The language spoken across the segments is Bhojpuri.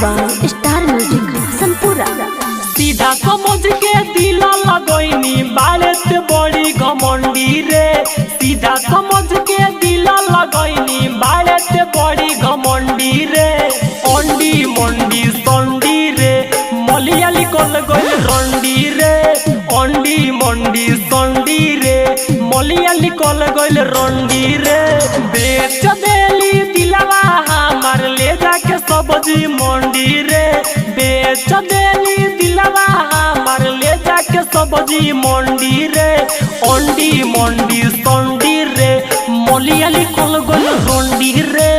By star music संपूरा। सीधा समझ के दिला लगैनी बाड़त बड़ी घमंडी रे। सीधा समझ के दिला लगैनी बाड़त बड़ी घमंडी रे। अंडी मंडी संडी रे मलियाली कल गइल रंडी रे। अंडी मंडी संडी रे मलियाली कल गइल रंडी रे। बेच देली दिलवा हमार ले जाके सब्जी मंडी रे। बेच देली दिलवा हमार ले जाके सब्जी मंडी रे। अंडी मंडी संडी रे मलियाली कल गइल रंडी रे।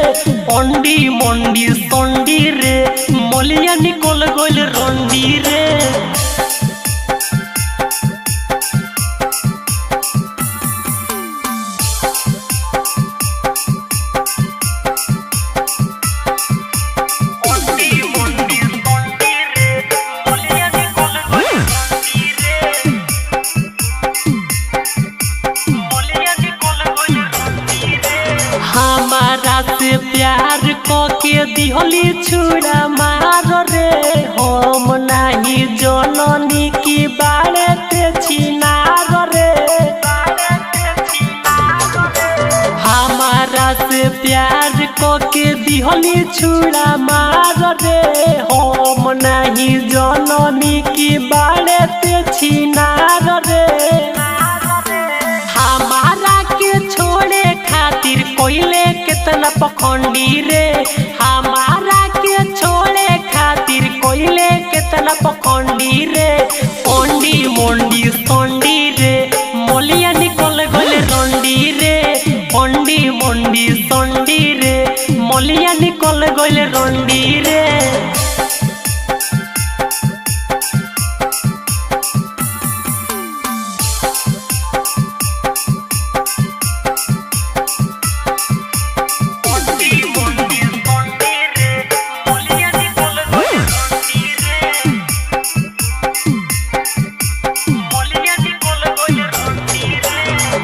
अंडी मंडी संडी रे मलियाली कल गइल रंडी रे। हमारा से प्यार के दिहली छुड़ा मार रे। हम नहीं जननी की बाड़े ते छिनार रे। हमारा से प्यार के दिहली छुड़ा मार रे। हम नहीं जननी की बाड़े ते छिनार रे। हमारा के छोड़े खातिर कोइले कितना पखंडी रे। हमारा के छोड़े खातिर कोइले कितना पखंडी रे। अंडी मंडी संडी रे मोलिया निकल गइल रंडी रे। अंडी मंडी संडी रे मोलिया निकल गइल रंडी रे।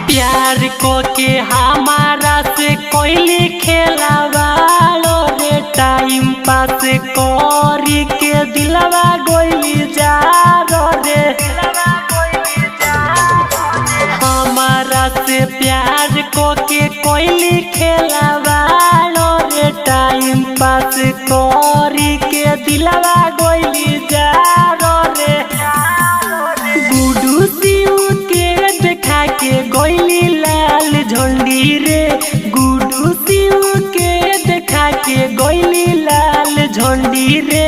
प्यार को के हमारा से कोइली खेलावालो रे। टाइम पास करी के दिलवा गोइली जा रे। हमारा से प्यार को के कोइली खेलावालो रे। टाइम पास करी के दिलवा गोइली जा रे। गुडू सिउ के देखा के गोइली लाल झंडी रे। गुडू सिउ के देखा के गोइली लाल झंडी रे।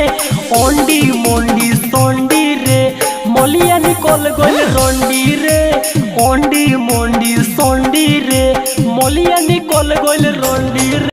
अंडी मंडी संडी रे मलिया निकल गइल रंडी रे। अंडी मंडी संडी रे मलिया निकल गइल रंडी रे।